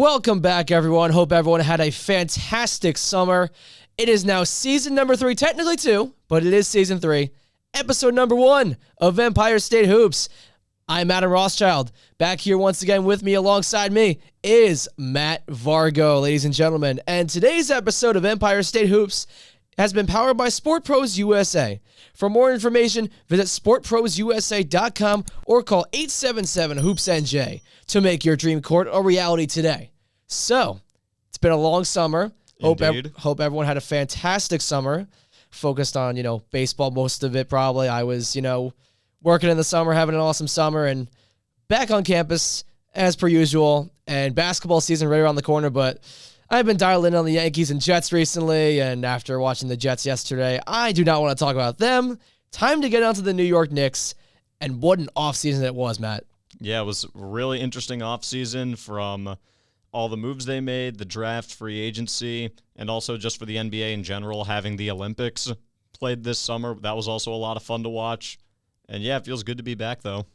Welcome back, everyone. Hope everyone had a fantastic summer. It is now season number 3, technically 2, but it is season 3, episode number 1 of Empire State Hoops. I'm Adam Rothschild. Back here once again with me, alongside me, is Matt Vargo, ladies and gentlemen. And today's episode of Empire State Hoops has been powered by Sport Pros USA. For more information, visit sportprosusa.com or call 877-HOOPS-NJ to make your dream court a reality today. So, it's been a long summer. Hope everyone had a fantastic summer. Focused on, baseball most of it probably. I was, working in the summer, having an awesome summer, and back on campus as per usual. And basketball season right around the corner, but I've been dialed in on the Yankees and Jets recently, and after watching the Jets yesterday, I do not want to talk about them. Time to get onto the New York Knicks, and what an offseason it was, Matt. Yeah, it was a really interesting offseason from all the moves they made, the draft, free agency, and also just for the NBA in general, having the Olympics played this summer. That was also a lot of fun to watch. And yeah, it feels good to be back, though.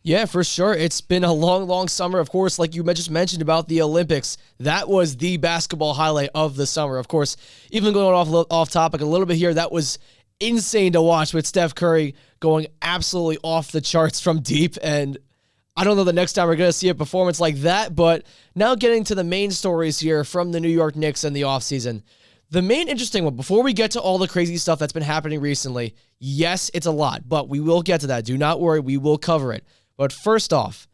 Yeah, for sure. It's been a long, long summer. Of course, like you just mentioned about the Olympics, that was the basketball highlight of the summer. Of course, even going off topic a little bit here, that was insane to watch with Steph Curry going absolutely off the charts from deep. And I don't know the next time we're going to see a performance like that, but now getting to the main stories here from the New York Knicks and the offseason. The main interesting one, before we get to all the crazy stuff that's been happening recently, yes, it's a lot, but we will get to that. Do not worry, we will cover it. But first off,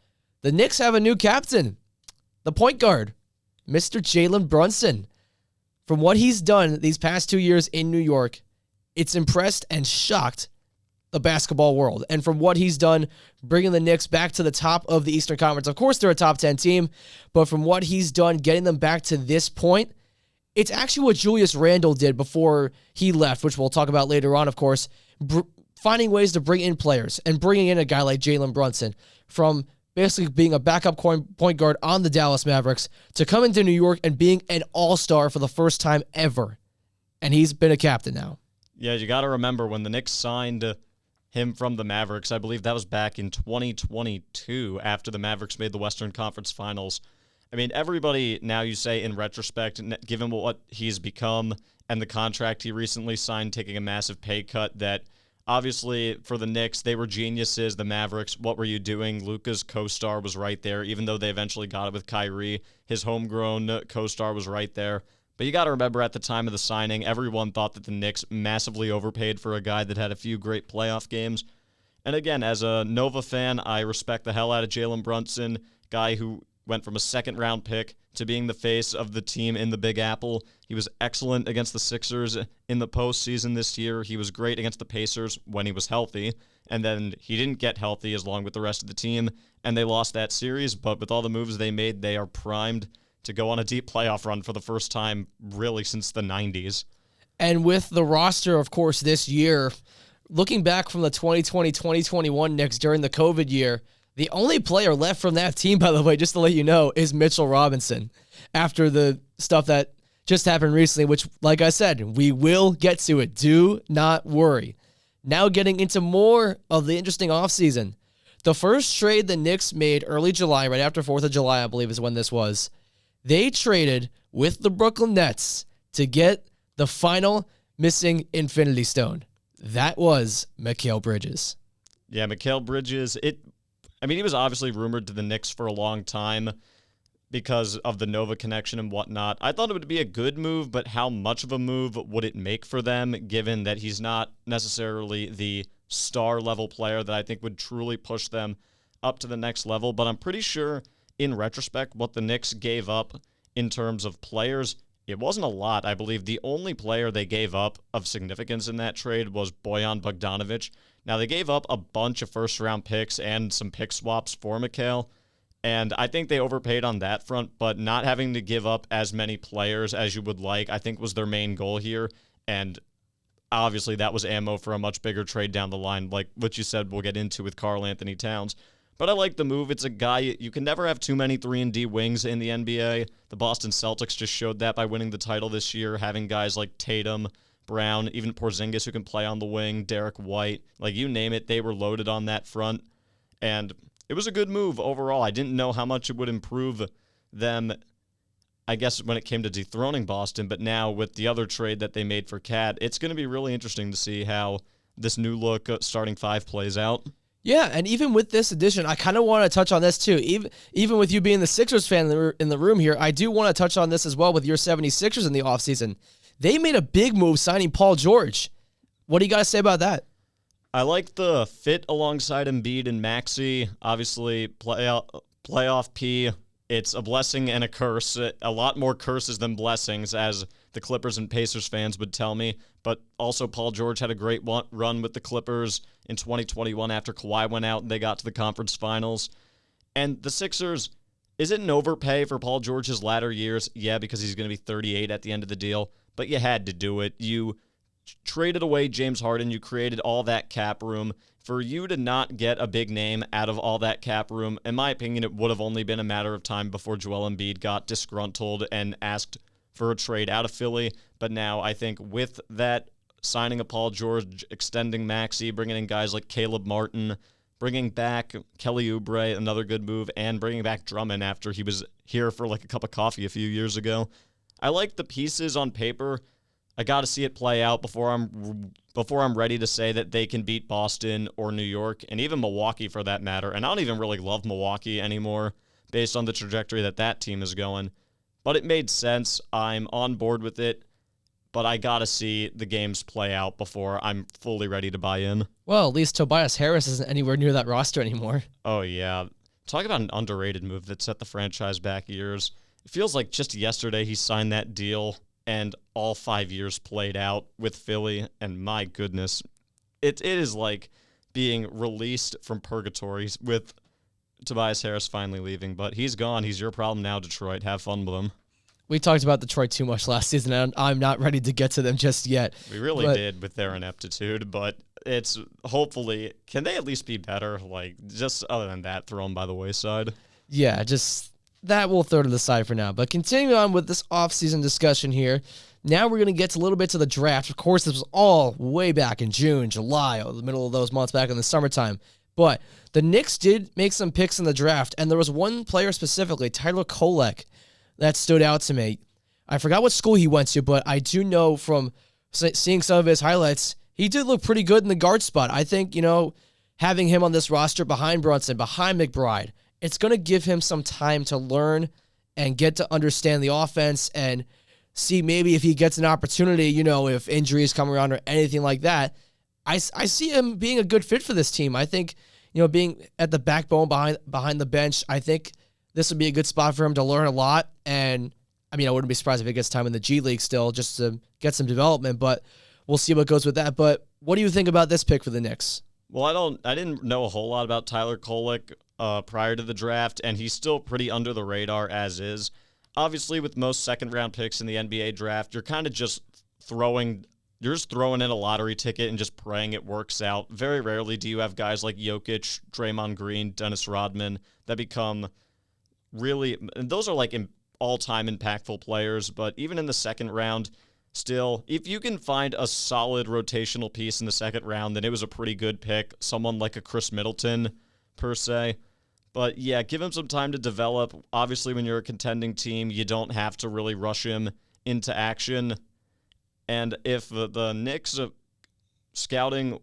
the Knicks have a new captain, the point guard, Mr. Jalen Brunson. From what he's done these past 2 years in New York, it's impressed and shocked the basketball world. And from what he's done, bringing the Knicks back to the top of the Eastern Conference. Of course, they're a top 10 team, but from what he's done, getting them back to this point, it's actually what Julius Randle did before he left, which we'll talk about later on, of course, finding ways to bring in players and bringing in a guy like Jalen Brunson from basically being a backup point guard on the Dallas Mavericks to coming to New York and being an all-star for the first time ever. And he's been a captain now. Yeah, you got to remember when the Knicks signed him from the Mavericks, I believe that was back in 2022 after the Mavericks made the Western Conference Finals. I mean, everybody now, you say in retrospect, given what he's become and the contract he recently signed, taking a massive pay cut, that obviously for the Knicks, they were geniuses. The Mavericks, what were you doing? Luka's co-star was right there, even though they eventually got it with Kyrie. His homegrown co-star was right there. But you got to remember, at the time of the signing, everyone thought that the Knicks massively overpaid for a guy that had a few great playoff games. And again, as a Nova fan, I respect the hell out of Jalen Brunson, guy who went from a second-round pick to being the face of the team in the Big Apple. He was excellent against the Sixers in the postseason this year. He was great against the Pacers when he was healthy, and then he didn't get healthy as long with the rest of the team, and they lost that series. But with all the moves they made, they are primed to go on a deep playoff run for the first time really since the 90s. And with the roster, of course, this year, looking back from the 2020-2021 Knicks during the COVID year, the only player left from that team, by the way, just to let you know, is Mitchell Robinson. After the stuff that just happened recently, which, like I said, we will get to it. Do not worry. Now getting into more of the interesting offseason. The first trade the Knicks made early July, right after 4th of July, I believe is when this was. They traded with the Brooklyn Nets to get the final missing Infinity Stone. That was Mikal Bridges. Yeah, Mikal Bridges, he was obviously rumored to the Knicks for a long time because of the Nova connection and whatnot. I thought it would be a good move, but how much of a move would it make for them, given that he's not necessarily the star-level player that I think would truly push them up to the next level? But I'm pretty sure, in retrospect, what the Knicks gave up in terms of players, it wasn't a lot. I believe the only player they gave up of significance in that trade was Bojan Bogdanovic. Now, they gave up a bunch of first-round picks and some pick swaps for Mikal, and I think they overpaid on that front, but not having to give up as many players as you would like, I think was their main goal here, and obviously that was ammo for a much bigger trade down the line, like what you said we'll get into with Karl Anthony Towns. But I like the move. It's a guy, you can never have too many 3-and-D wings in the NBA. The Boston Celtics just showed that by winning the title this year, having guys like Tatum, Brown, even Porzingis who can play on the wing, Derek White, like you name it, they were loaded on that front. And it was a good move overall. I didn't know how much it would improve them I guess when it came to dethroning Boston, but now with the other trade that they made for Cat, it's going to be really interesting to see how this new look starting five plays out. Yeah, and even with this addition, I kind of want to touch on this too. Even with you being the Sixers fan in the room here, I do want to touch on this as well with your 76ers in the offseason. They made a big move signing Paul George. What do you got to say about that? I like the fit alongside Embiid and Maxey. Obviously, playoff P. It's a blessing and a curse. A lot more curses than blessings, as the Clippers and Pacers fans would tell me. But also, Paul George had a great run with the Clippers in 2021 after Kawhi went out and they got to the conference finals. And the Sixers, is it an overpay for Paul George's latter years? Yeah, because he's going to be 38 at the end of the deal. But you had to do it. You traded away James Harden. You created all that cap room. For you to not get a big name out of all that cap room, in my opinion, it would have only been a matter of time before Joel Embiid got disgruntled and asked for a trade out of Philly. But now I think with that signing of Paul George, extending Maxey, bringing in guys like Caleb Martin, bringing back Kelly Oubre, another good move, and bringing back Drummond after he was here for like a cup of coffee a few years ago. I like the pieces on paper. I got to see it play out before I'm ready to say that they can beat Boston or New York, and even Milwaukee for that matter. And I don't even really love Milwaukee anymore based on the trajectory that team is going. But it made sense. I'm on board with it. But I got to see the games play out before I'm fully ready to buy in. Well, at least Tobias Harris isn't anywhere near that roster anymore. Oh, yeah. Talk about an underrated move that set the franchise back years. It feels like just yesterday he signed that deal, and all 5 years played out with Philly, and my goodness, it is like being released from purgatory with Tobias Harris finally leaving. But he's gone. He's your problem now, Detroit. Have fun with him. We talked about Detroit too much last season, and I'm not ready to get to them just yet. We really did with their ineptitude, but it's hopefully, can they at least be better? Like, just other than that, throw them by the wayside. Yeah, just that we'll throw to the side for now. But continuing on with this offseason discussion here, now we're going to get a little bit to the draft. Of course, this was all way back in June, July, or the middle of those months back in the summertime. But the Knicks did make some picks in the draft, and there was one player specifically, Tyler Kolek, that stood out to me. I forgot what school he went to, but I do know from seeing some of his highlights, he did look pretty good in the guard spot. I think, having him on this roster behind Brunson, behind McBride, it's going to give him some time to learn and get to understand the offense and see maybe if he gets an opportunity, if injuries come around or anything like that. I see him being a good fit for this team. I think, being at the backbone behind the bench, I think this would be a good spot for him to learn a lot. And I wouldn't be surprised if he gets time in the G League still just to get some development, but we'll see what goes with that. But what do you think about this pick for the Knicks? Well, I didn't know a whole lot about Tyler Kolek prior to the draft, and he's still pretty under the radar as is. Obviously, with most second-round picks in the NBA draft, you're kind of just throwing in a lottery ticket and just praying it works out. Very rarely do you have guys like Jokic, Draymond Green, Dennis Rodman that become really, and those are like all-time impactful players, but even in the second round, still, if you can find a solid rotational piece in the second round, then it was a pretty good pick. Someone like a Chris Middleton, per se. But yeah, give him some time to develop. Obviously, when you're a contending team, you don't have to really rush him into action. And if the Knicks scouting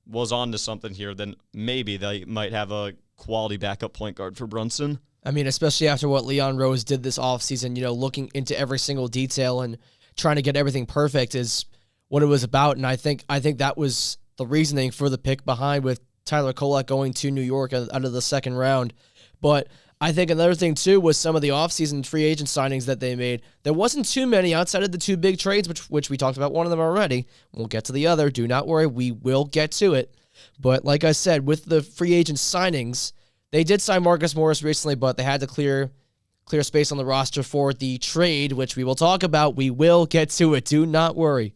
was on to something here, then maybe they might have a quality backup point guard for Brunson. Especially after what Leon Rose did this offseason, looking into every single detail and trying to get everything perfect is what it was about. And I think that was the reasoning for the pick behind with Tyler Kolek going to New York out of the second round. But I think another thing, too, was some of the offseason free agent signings that they made. There wasn't too many outside of the two big trades, which we talked about one of them already. We'll get to the other. Do not worry. We will get to it. But like I said, with the free agent signings, they did sign Marcus Morris recently, but they had to clear space on the roster for the trade, which we will talk about. We will get to it. Do not worry.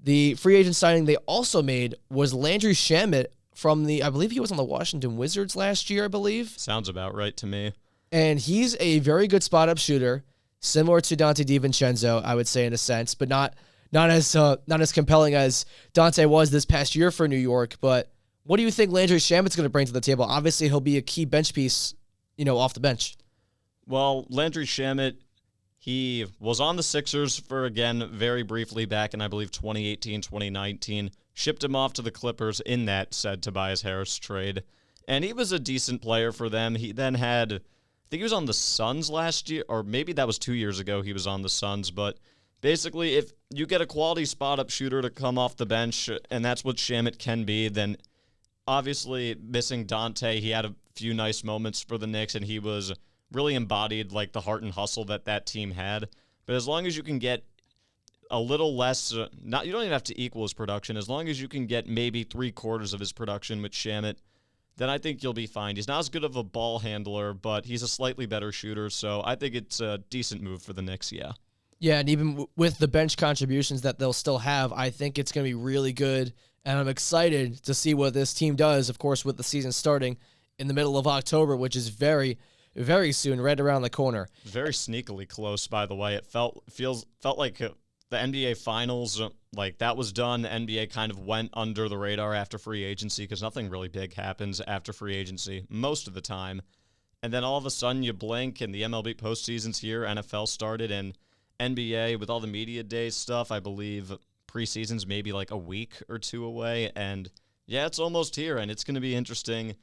The free agent signing they also made was Landry Shamet from I believe he was on the Washington Wizards last year, I believe. Sounds about right to me. And he's a very good spot-up shooter, similar to Dante DiVincenzo, I would say in a sense, but not as compelling as Dante was this past year for New York. But what do you think Landry Shamet's going to bring to the table? Obviously, he'll be a key bench piece, off the bench. Well, Landry Shamet, He was on the Sixers for, again, very briefly back in, I believe, 2018, 2019. Shipped him off to the Clippers in that said Tobias Harris trade. And he was a decent player for them. He then had, I think he was on the Suns last year, or maybe that was 2 years ago he was on the Suns. But basically, if you get a quality spot-up shooter to come off the bench, and that's what Shamet can be, then obviously missing Dante, he had a few nice moments for the Knicks, and he was really embodied like the heart and hustle that team had. But as long as you can get a little less, you don't even have to equal his production. As long as you can get maybe 3/4 of his production with Shamet, then I think you'll be fine. He's not as good of a ball handler, but he's a slightly better shooter, so I think it's a decent move for the Knicks, yeah. Yeah, and even with the bench contributions that they'll still have, I think it's going to be really good, and I'm excited to see what this team does, of course, with the season starting in the middle of October, which is very, very soon, right around the corner. Very sneakily close, by the way. It felt like the NBA Finals, like that was done. The NBA kind of went under the radar after free agency because nothing really big happens after free agency most of the time. And then all of a sudden you blink and the MLB postseason's here, NFL started, and NBA with all the media day stuff, I believe preseason's maybe like a week or two away. And yeah, it's almost here, and it's going to be interesting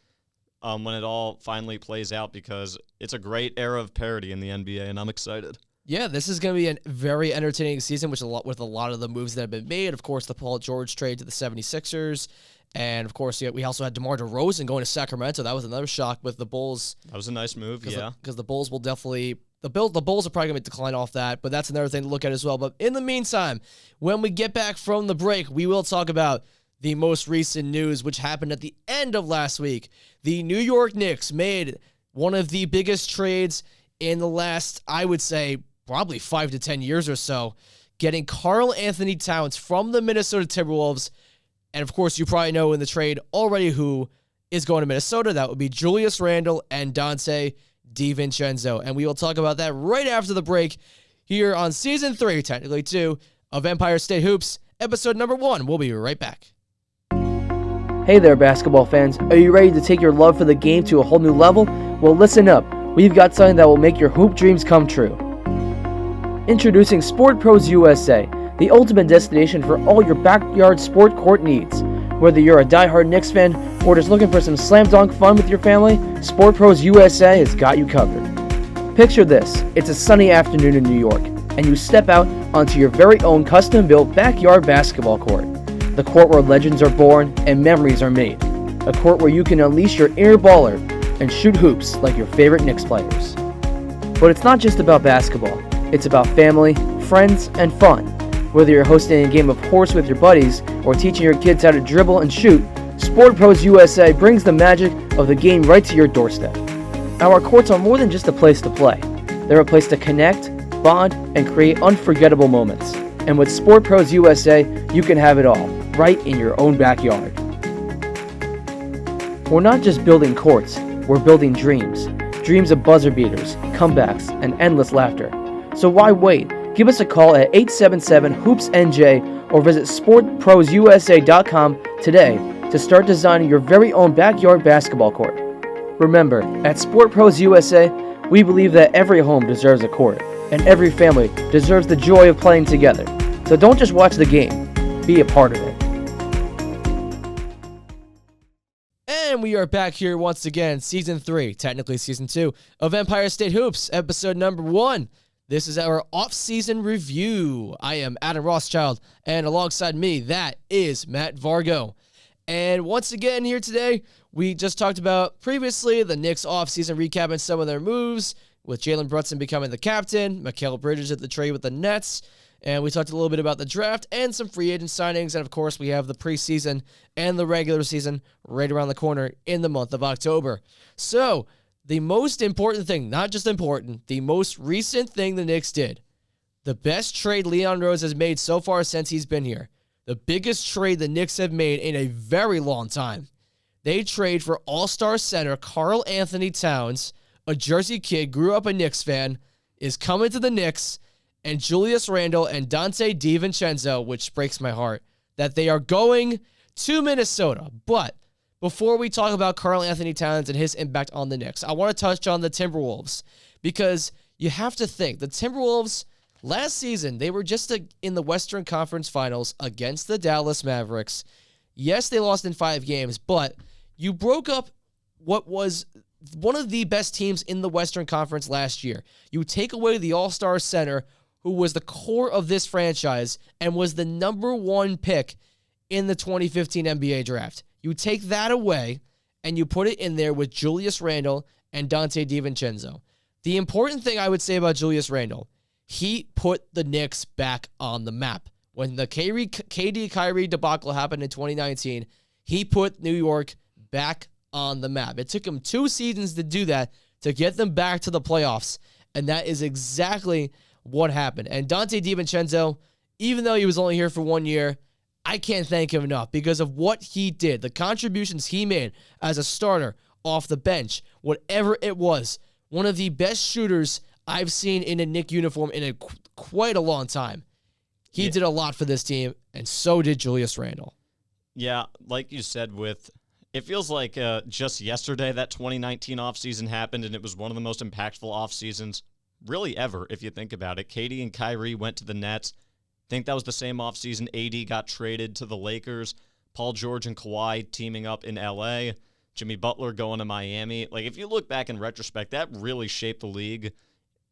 when it all finally plays out because it's a great era of parity in the NBA, and I'm excited. Yeah, this is going to be a very entertaining season, with a lot of the moves that have been made. Of course, the Paul George trade to the 76ers. And, of course, we also had DeMar DeRozan going to Sacramento. That was another shock with the Bulls. That was a nice move, yeah. Because the Bulls will definitely... The Bulls are probably going to decline off that, but that's another thing to look at as well. But in the meantime, when we get back from the break, we will talk about the most recent news, which happened at the end of last week. The New York Knicks made one of the biggest trades in the last, I would say, probably 5 to 10 years or so, getting Karl Anthony Towns from the Minnesota Timberwolves. And, of course, you probably know in the trade already who is going to Minnesota. That would be Julius Randle and Dante DiVincenzo. And we will talk about that right after the break here on Season 3, technically 2, of Empire State Hoops, episode number 1. We'll be right back. Hey there, basketball fans. Are you ready to take your love for the game to a whole new level? Well, listen up. We've got something that will make your hoop dreams come true. Introducing Sport Pros USA, the ultimate destination for all your backyard sport court needs. Whether you're a diehard Knicks fan or just looking for some slam dunk fun with your family, Sport Pros USA has got you covered. Picture this. It's a sunny afternoon in New York, and you step out onto your very own custom-built backyard basketball court. The court where legends are born and memories are made. A court where you can unleash your inner baller and shoot hoops like your favorite Knicks players. But it's not just about basketball. It's about family, friends, and fun. Whether you're hosting a game of horse with your buddies or teaching your kids how to dribble and shoot, Sport Pros USA brings the magic of the game right to your doorstep. Our courts are more than just a place to play. They're a place to connect, bond, and create unforgettable moments. And with Sport Pros USA, you can have it all, right in your own backyard. We're not just building courts, we're building dreams. Dreams of buzzer beaters, comebacks, and endless laughter. So why wait? Give us a call at 877-HOOPS-NJ or visit sportprosusa.com today to start designing your very own backyard basketball court. Remember, at Sport Pros USA, we believe that every home deserves a court, and every family deserves the joy of playing together. So don't just watch the game, be a part of it. And we are back here once again, Season 3, technically Season 2, of Empire State Hoops, episode number 1. This is our off-season review. I am Adam Rothschild, and alongside me, that is Matt Vargo. And once again here today, we just talked about previously the Knicks off-season recapping some of their moves, with Jalen Brunson becoming the captain, Mikal Bridges at the trade with the Nets, and we talked a little bit about the draft and some free agent signings, and of course we have the preseason and the regular season right around the corner in the month of October. So, the most important thing, not just important, the most recent thing the Knicks did, the best trade Leon Rose has made so far since he's been here, the biggest trade the Knicks have made in a very long time. They trade for all-star center Karl Anthony Towns, a Jersey kid, grew up a Knicks fan, is coming to the Knicks, and Julius Randle and Dante DiVincenzo, which breaks my heart, that they are going to Minnesota. But before we talk about Karl Anthony Towns and his impact on the Knicks, I want to touch on the Timberwolves, because you have to think the Timberwolves last season, they were just in the Western Conference Finals against the Dallas Mavericks. Yes, they lost in 5 games, but you broke up what was one of the best teams in the Western Conference last year. You take away the All-Star center, who was the core of this franchise and was the number 1 pick in the 2015 NBA draft. You take that away, and you put it in there with Julius Randle and Dante DiVincenzo. The important thing I would say about Julius Randle, he put the Knicks back on the map. When the KD Kyrie debacle happened in 2019, he put New York back on the map. It took him 2 seasons to do that, to get them back to the playoffs, and that is exactly what happened. And Dante DiVincenzo, even though he was only here for 1 year, I can't thank him enough because of what he did, the contributions he made as a starter, off the bench, whatever it was. One of the best shooters I've seen in a Knick uniform in quite a long time. He did a lot for this team, and so did Julius Randle. Yeah, like you said, it feels like just yesterday that 2019 offseason happened, and it was one of the most impactful offseasons really ever, if you think about it. KD and Kyrie went to the Nets. I think that was the same offseason AD got traded to the Lakers. Paul George and Kawhi teaming up in LA. Jimmy Butler going to Miami. Like, if you look back in retrospect, that really shaped the league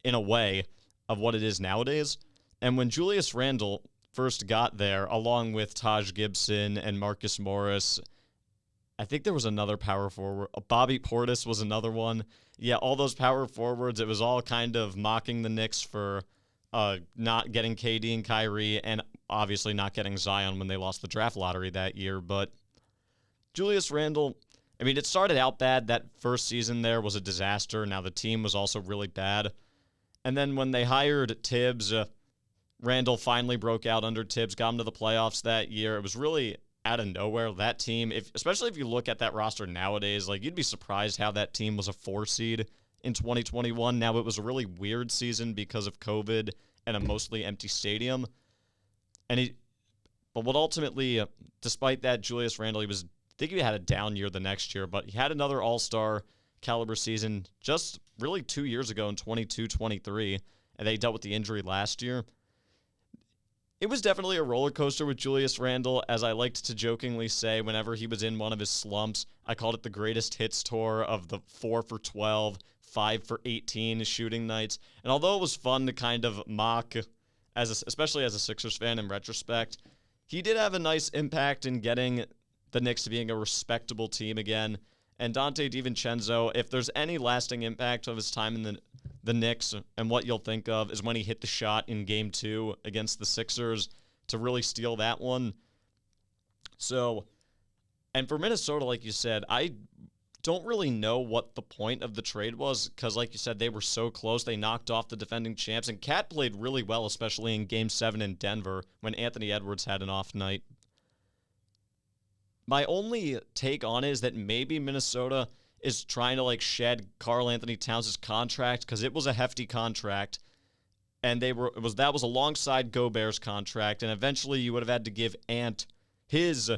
in a way of what it is nowadays. And when Julius Randle first got there, along with Taj Gibson and Marcus Morris, I think there was another power forward. Bobby Portis was another one. Yeah, all those power forwards, it was all kind of mocking the Knicks for not getting KD and Kyrie, and obviously not getting Zion when they lost the draft lottery that year. But Julius Randle, I mean, it started out bad. That first season there was a disaster. Now the team was also really bad. And then when they hired Tibbs, Randle finally broke out under Tibbs, got him to the playoffs that year. It was really out of nowhere. That team, especially if you look at that roster nowadays, like, you'd be surprised how that team was a 4 seed in 2021. Now, it was a really weird season because of COVID and a mostly empty stadium. But what ultimately, despite that, Julius Randle, I think he had a down year the next year, but he had another all-star caliber season just really 2 years ago in 22-23, and they dealt with the injury last year. It was definitely a roller coaster with Julius Randle, as I liked to jokingly say whenever he was in one of his slumps. I called it the greatest hits tour of the 4 for 12, 5 for 18 shooting nights. And although it was fun to kind of mock, especially as a Sixers fan in retrospect, he did have a nice impact in getting the Knicks to being a respectable team again. And Dante DiVincenzo, if there's any lasting impact of his time in the Knicks, and what you'll think of is when he hit the shot in Game 2 against the Sixers to really steal that one. So, and for Minnesota, like you said, I don't really know what the point of the trade was, because like you said, they were so close. They knocked off the defending champs, and Cat played really well, especially in Game 7 in Denver when Anthony Edwards had an off night. My only take on it is that maybe Minnesota is trying to shed Karl Anthony Towns' contract, because it was a hefty contract, and that was alongside Gobert's contract, and eventually you would have had to give Ant his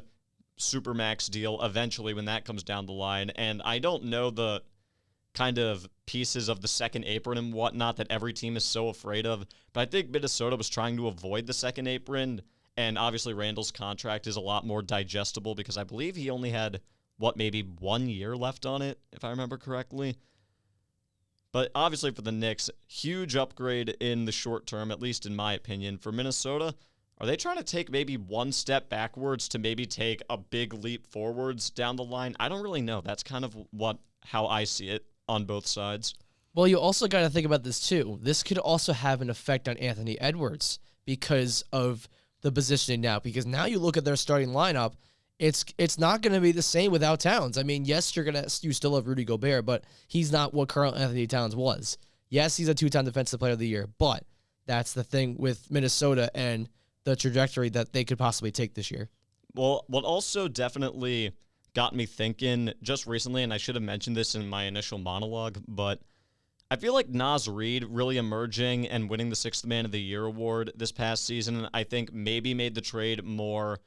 Supermax deal eventually when that comes down the line. And I don't know the kind of pieces of the second apron and whatnot that every team is so afraid of, but I think Minnesota was trying to avoid the second apron. And obviously Randall's contract is a lot more digestible because I believe he only had, maybe 1 year left on it, if I remember correctly. But obviously for the Knicks, huge upgrade in the short term, at least in my opinion. For Minnesota, are they trying to take maybe one step backwards to maybe take a big leap forwards down the line? I don't really know. That's kind of how I see it on both sides. Well, you also got to think about this too. This could also have an effect on Anthony Edwards because of the positioning now, because now you look at their starting lineup, it's not going to be the same without Towns. I mean, yes, you still have Rudy Gobert, but he's not what Karl Anthony Towns was. Yes, he's a 2-time Defensive Player of the Year, but that's the thing with Minnesota and the trajectory that they could possibly take this year. Well, what also definitely got me thinking just recently, and I should have mentioned this in my initial monologue, but I feel like Naz Reid really emerging and winning the 6th Man of the Year award this past season, I think maybe made the trade more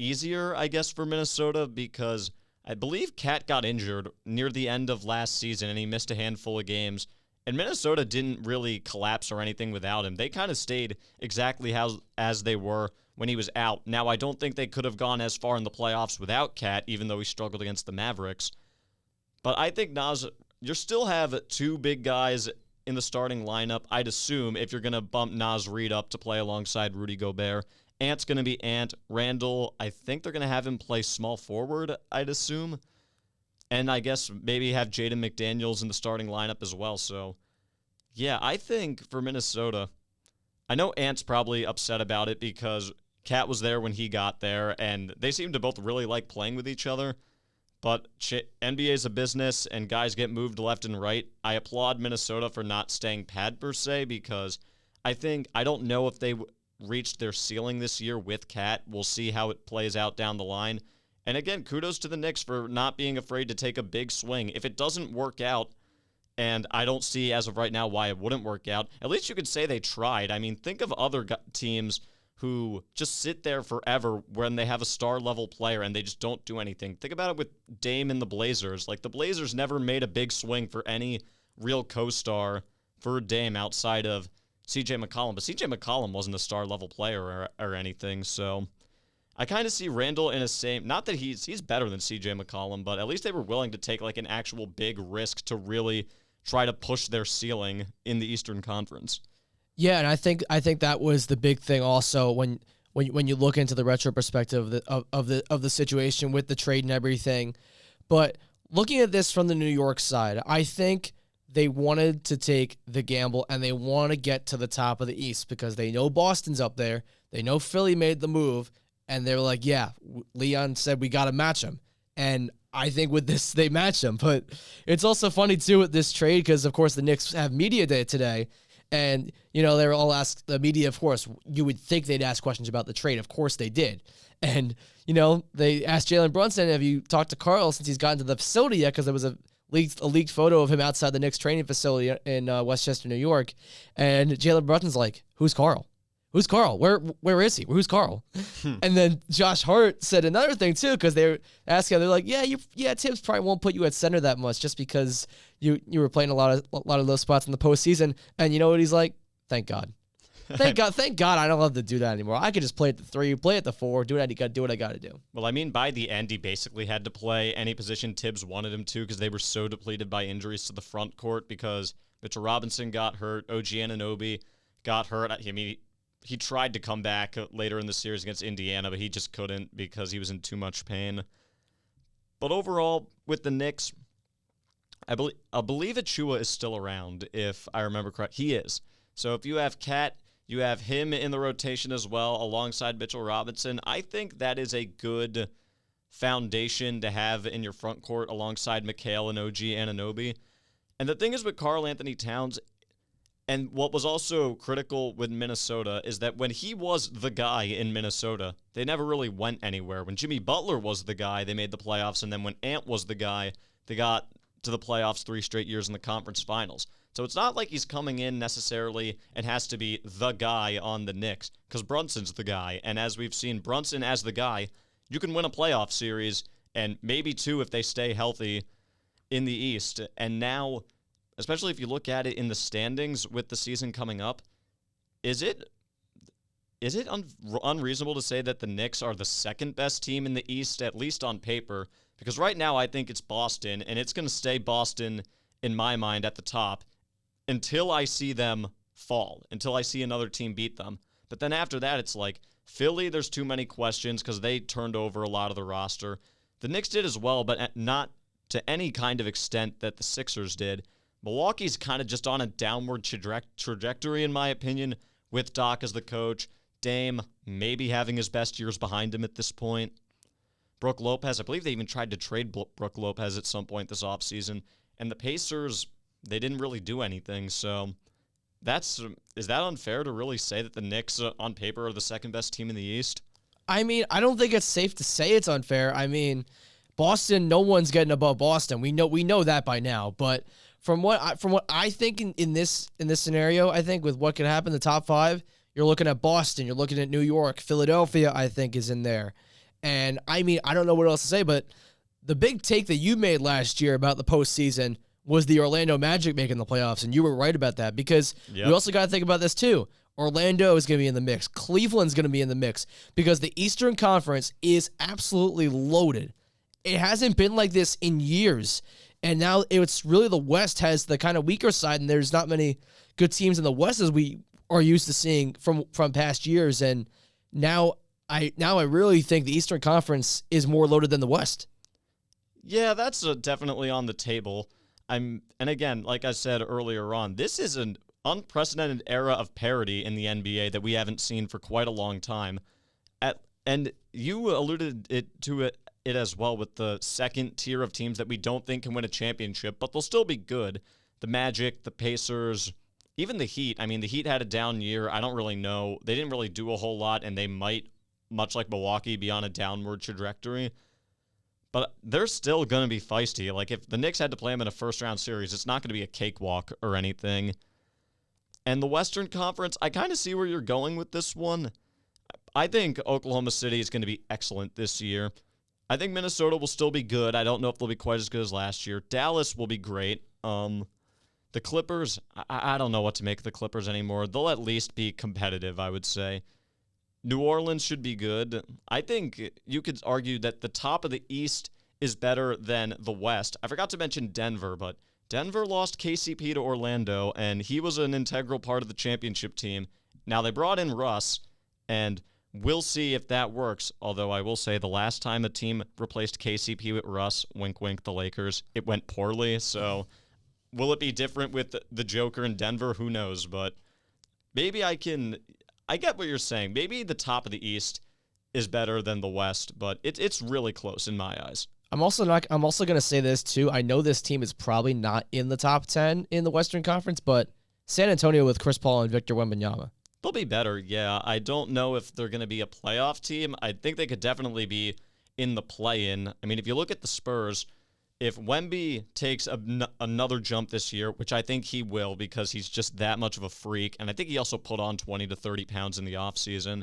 easier, I guess, for Minnesota, because I believe Cat got injured near the end of last season and he missed a handful of games. And Minnesota didn't really collapse or anything without him. They kind of stayed exactly as they were when he was out. Now, I don't think they could have gone as far in the playoffs without Cat, even though he struggled against the Mavericks. But I think Naz, you still have two big guys in the starting lineup, I'd assume, if you're going to bump Naz Reid up to play alongside Rudy Gobert. Ant's going to be Ant. Randall, I think they're going to have him play small forward, I'd assume. And I guess maybe have Jaden McDaniels in the starting lineup as well. So, yeah, I think for Minnesota, I know Ant's probably upset about it because Cat was there when he got there, and they seem to both really like playing with each other. But NBA is a business, and guys get moved left and right. I applaud Minnesota for not staying pat per se, because I don't know if they reached their ceiling this year with Cat. We'll see how it plays out down the line. And again, kudos to the Knicks for not being afraid to take a big swing. If it doesn't work out, and I don't see as of right now why it wouldn't work out, at least you could say they tried. I mean, think of other teams who just sit there forever when they have a star-level player and they just don't do anything. Think about it with Dame and the Blazers. Like, the Blazers never made a big swing for any real co-star for Dame outside of CJ McCollum. But CJ McCollum wasn't a star-level player or anything, so I kind of see Randall in a same... Not that he's better than CJ McCollum, but at least they were willing to take, like, an actual big risk to really try to push their ceiling in the Eastern Conference. Yeah, and I think that was the big thing also when you look into the retro perspective of the situation with the trade and everything. But looking at this from the New York side, I think they wanted to take the gamble and they want to get to the top of the East because they know Boston's up there. They know Philly made the move, and they were like, yeah, Leon said we got to match him. And I think with this, they match him. But it's also funny, too, with this trade because, of course, the Knicks have media day today. And, you know, they were all asked, the media, of course, you would think they'd ask questions about the trade. Of course they did. And, you know, they asked Jalen Brunson, have you talked to Carl since he's gotten to the facility yet? Because there was a leaked photo of him outside the Knicks training facility in Westchester, New York. And Jalen Brunson's like, who's Carl? Who's Carl? Where is he? Who's Carl? And then Josh Hart said another thing, too, because they were asking, they're like, yeah, Tibbs probably won't put you at center that much just because you were playing a lot of those spots in the postseason. And you know what he's like? Thank God. Thank God I don't have to do that anymore. I could just play at the 3, play at the 4, do what I got to do. Well, I mean, by the end, he basically had to play any position Tibbs wanted him to because they were so depleted by injuries to the front court because Mitchell Robinson got hurt, OG Anunoby got hurt. I mean, he tried to come back later in the series against Indiana, but he just couldn't because he was in too much pain. But overall, with the Knicks, I believe Achua is still around, if I remember correct. He is. So if you have Cat, you have him in the rotation as well, alongside Mitchell Robinson. I think that is a good foundation to have in your front court alongside McHale and OG Anunoby. And the thing is with Karl Anthony Towns, and what was also critical with Minnesota is that when he was the guy in Minnesota, they never really went anywhere. When Jimmy Butler was the guy, they made the playoffs, and then when Ant was the guy, they got to the playoffs 3 straight years in the conference finals. So it's not like he's coming in necessarily and has to be the guy on the Knicks, because Brunson's the guy. And as we've seen, Brunson as the guy, you can win a playoff series, and maybe 2 if they stay healthy in the East. And now, especially if you look at it in the standings with the season coming up, is it unreasonable to say that the Knicks are the second best team in the East, at least on paper? Because right now I think it's Boston, and it's going to stay Boston in my mind at the top until I see them fall, until I see another team beat them. But then after that, it's like Philly, there's too many questions because they turned over a lot of the roster. The Knicks did as well, but not to any kind of extent that the Sixers did. Milwaukee's kind of just on a downward trajectory, in my opinion, with Doc as the coach. Dame maybe having his best years behind him at this point. Brook Lopez, I believe they even tried to trade Brook Lopez at some point this offseason. And the Pacers, they didn't really do anything. So is that unfair to really say that the Knicks on paper are the second best team in the East? I mean, I don't think it's safe to say it's unfair. I mean, Boston, no one's getting above Boston. We know that by now. But from what I think in this scenario, I think with what could happen, the top 5, you're looking at Boston, you're looking at New York, Philadelphia, I think is in there. And I mean, I don't know what else to say, but the big take that you made last year about the postseason was the Orlando Magic making the playoffs, and you were right about that because we also got to think about this too. Orlando is going to be in the mix. Cleveland's going to be in the mix because the Eastern Conference is absolutely loaded. It hasn't been like this in years, and now it's really the West has the kind of weaker side, and there's not many good teams in the West as we are used to seeing from past years. And now I really think the Eastern Conference is more loaded than the West. Yeah, that's definitely on the table. And again, like I said earlier on, this is an unprecedented era of parity in the NBA that we haven't seen for quite a long time. And you alluded to it as well with the second tier of teams that we don't think can win a championship, but they'll still be good. The Magic, the Pacers, even the Heat. I mean, the Heat had a down year. I don't really know. They didn't really do a whole lot, and they might, much like Milwaukee, be on a downward trajectory. But they're still going to be feisty. Like, if the Knicks had to play them in a first-round series, it's not going to be a cakewalk or anything. And the Western Conference, I kind of see where you're going with this one. I think Oklahoma City is going to be excellent this year. I think Minnesota will still be good. I don't know if they'll be quite as good as last year. Dallas will be great. The Clippers, I don't know what to make of the Clippers anymore. They'll at least be competitive, I would say. New Orleans should be good. I think you could argue that the top of the East is better than the West. I forgot to mention Denver, but Denver lost KCP to Orlando, and he was an integral part of the championship team. Now, they brought in Russ, and we'll see if that works, although I will say the last time a team replaced KCP with Russ, wink, wink, the Lakers, it went poorly. So will it be different with the Joker in Denver? Who knows? But maybe I get what you're saying. Maybe the top of the East is better than the West, but it's really close in my eyes. I'm also going to say this too. I know this team is probably not in the top 10 in the Western Conference, but San Antonio with Chris Paul and Victor Wembanyama. They'll be better, yeah. I don't know if they're going to be a playoff team. I think they could definitely be in the play-in. I mean, if you look at the Spurs, if Wemby takes another jump this year, which I think he will because he's just that much of a freak, and I think he also put on 20 to 30 pounds in the offseason,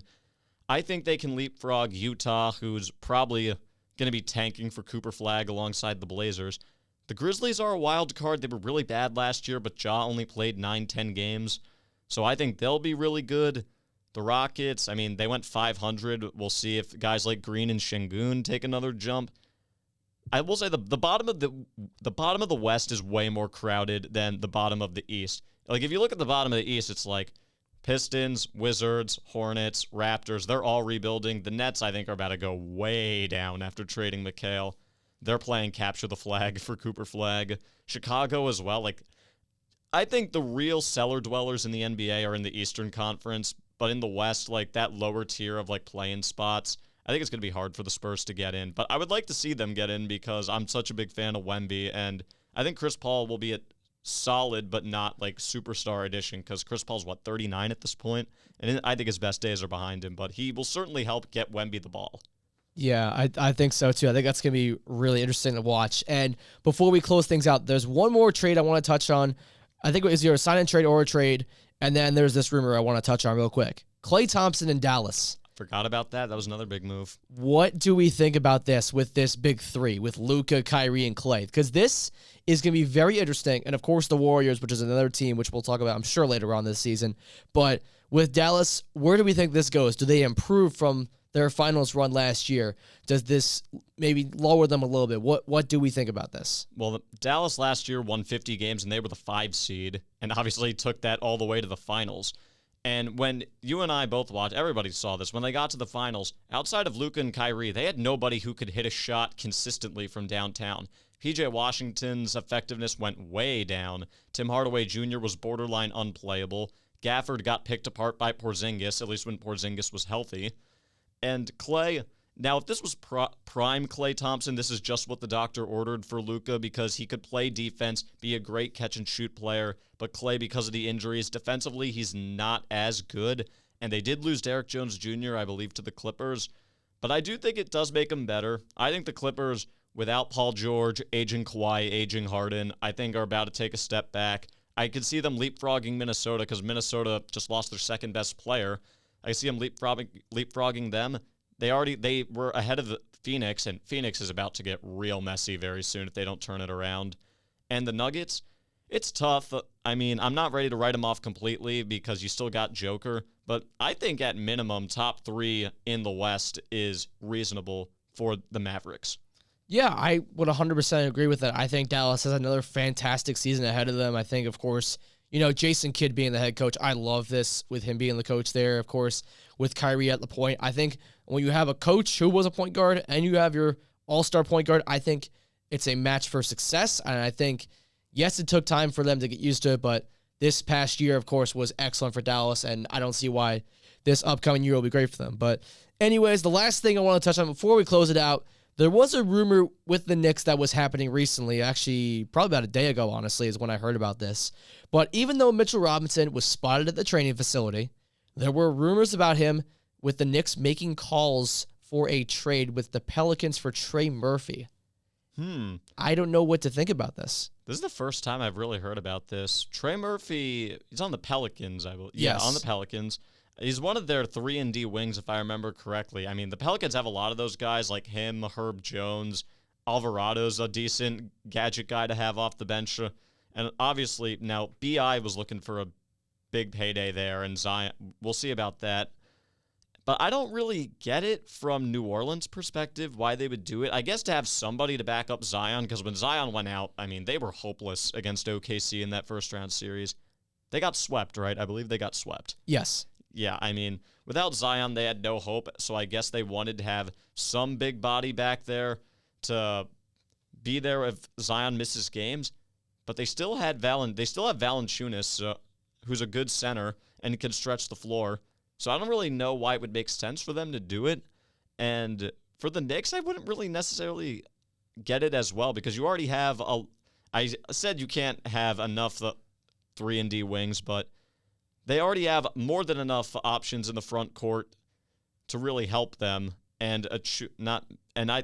I think they can leapfrog Utah, who's probably going to be tanking for Cooper Flag alongside the Blazers. The Grizzlies are a wild card. They were really bad last year, but Ja only played 9-10 games. So I think they'll be really good. The Rockets, I mean, they went 500. We'll see if guys like Green and Şengün take another jump. I will say the bottom of the West is way more crowded than the bottom of the East. Like, if you look at the bottom of the East, it's like Pistons, Wizards, Hornets, Raptors. They're all rebuilding. The Nets, I think, are about to go way down after trading McHale. They're playing capture the flag for Cooper Flag. Chicago as well. Like, I think the real cellar dwellers in the NBA are in the Eastern Conference, but in the West, like that lower tier of like play-in spots, I think it's going to be hard for the Spurs to get in. But I would like to see them get in because I'm such a big fan of Wemby, and I think Chris Paul will be a solid but not like superstar addition because Chris Paul's, 39 at this point? And I think his best days are behind him, but he will certainly help get Wemby the ball. Yeah, I think so too. I think that's going to be really interesting to watch. And before we close things out, there's one more trade I want to touch on. I think it was either a sign and trade or a trade. And then there's this rumor I want to touch on real quick. Klay Thompson in Dallas. Forgot about that. That was another big move. What do we think about this with this big three, with Luka, Kyrie, and Klay? Because this is going to be very interesting. And, of course, the Warriors, which is another team, which we'll talk about, I'm sure, later on this season. But with Dallas, where do we think this goes? Do they improve from their finals run last year? Does this maybe lower them a little bit? What do we think about this? Well, Dallas last year won 50 games, and they were the 5 seed, and obviously took that all the way to the finals. And when you and I both watched, everybody saw this, when they got to the finals, outside of Luka and Kyrie, they had nobody who could hit a shot consistently from downtown. PJ Washington's effectiveness went way down. Tim Hardaway Jr. was borderline unplayable. Gafford got picked apart by Porzingis, at least when Porzingis was healthy. And Klay, now if this was prime Klay Thompson, this is just what the doctor ordered for Luka because he could play defense, be a great catch-and-shoot player, but Klay, because of the injuries, defensively he's not as good, and they did lose Derrick Jones Jr., I believe, to the Clippers, but I do think it does make them better. I think the Clippers, without Paul George, aging Kawhi, aging Harden, I think are about to take a step back. I could see them leapfrogging Minnesota because Minnesota just lost their second-best player. I see them leapfrogging them. They were ahead of Phoenix, and Phoenix is about to get real messy very soon if they don't turn it around. And the Nuggets, it's tough. I mean, I'm not ready to write them off completely because you still got Joker, but I think at minimum, top 3 in the West is reasonable for the Mavericks. Yeah, I would 100% agree with that. I think Dallas has another fantastic season ahead of them. I think, of course, Jason Kidd being the head coach, I love this with him being the coach there, of course, with Kyrie at the point. I think when you have a coach who was a point guard and you have your all-star point guard, I think it's a match for success. And I think, yes, it took time for them to get used to it, but this past year, of course, was excellent for Dallas, and I don't see why this upcoming year will be great for them. But anyways, the last thing I want to touch on before we close it out, there was a rumor with the Knicks that was happening recently, actually probably about a day ago, honestly, is when I heard about this. But even though Mitchell Robinson was spotted at the training facility, there were rumors about him with the Knicks making calls for a trade with the Pelicans for Trey Murphy. I don't know what to think about this. This is the first time I've really heard about this. Trey Murphy, he's on the Pelicans, I believe. Yes. Yeah, on the Pelicans. He's one of their 3-and-D wings, if I remember correctly. I mean, the Pelicans have a lot of those guys like him, Herb Jones. Alvarado's a decent gadget guy to have off the bench. And obviously, now, B.I. was looking for a big payday there, and Zion, we'll see about that. But I don't really get it from New Orleans' perspective, why they would do it. I guess to have somebody to back up Zion, because when Zion went out, I mean, they were hopeless against OKC in that first-round series. They got swept, right? I believe they got swept. Yes. Yeah, I mean, without Zion, they had no hope, so I guess they wanted to have some big body back there to be there if Zion misses games. But they still have Valanciunas, who's a good center and can stretch the floor. So I don't really know why it would make sense for them to do it. And for the Knicks, I wouldn't really necessarily get it as well because you already have I said you can't have enough 3-and-D wings, but they already have more than enough options in the front court to really help them. And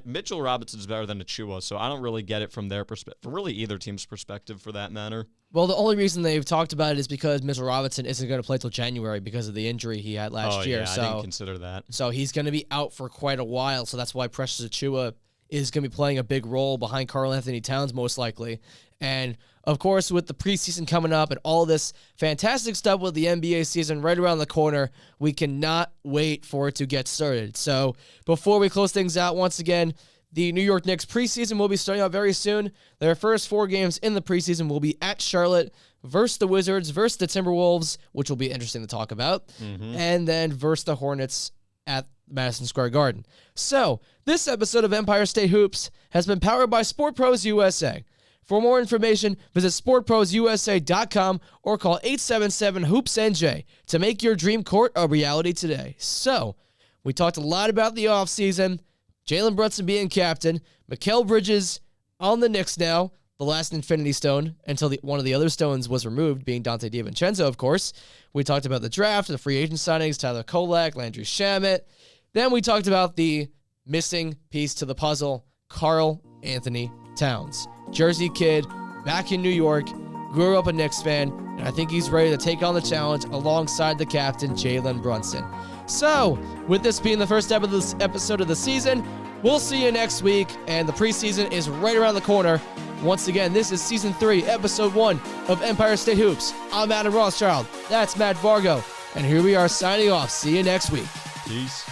Mitchell Robinson's better than Achua, so I don't really get it from their perspective, from really either team's perspective for that matter. Well, the only reason they've talked about it is because Mitchell Robinson isn't going to play till January because of the injury he had last year. Yeah, so, I didn't consider that. So he's going to be out for quite a while, so that's why Precious Achua is going to be playing a big role behind Karl Anthony Towns most likely. And, of course, with the preseason coming up and all this fantastic stuff with the NBA season right around the corner, we cannot wait for it to get started. So before we close things out, once again, the New York Knicks preseason will be starting out very soon. Their first 4 games in the preseason will be at Charlotte versus the Wizards, versus the Timberwolves, which will be interesting to talk about, and then versus the Hornets at Madison Square Garden. So, this episode of Empire State Hoops has been powered by Sport Pros USA. For more information, visit sportprosusa.com or call 877-HOOPS-NJ to make your dream court a reality today. So, we talked a lot about the offseason, Jalen Brunson being captain, Mikal Bridges on the Knicks now, the last Infinity Stone until one of the other stones was removed, being Dante DiVincenzo, of course. We talked about the draft, the free agent signings, Tyler Kolak, Landry Shamet. Then we talked about the missing piece to the puzzle, Karl Anthony Towns. Jersey kid, back in New York, grew up a Knicks fan, and I think he's ready to take on the challenge alongside the captain, Jalen Brunson. So, with this being the first episode of the season, we'll see you next week, and the preseason is right around the corner. Once again, this is Season 3, Episode 1 of Empire State Hoops. I'm Adam Rothschild. That's Matt Vargo. And here we are signing off. See you next week. Peace.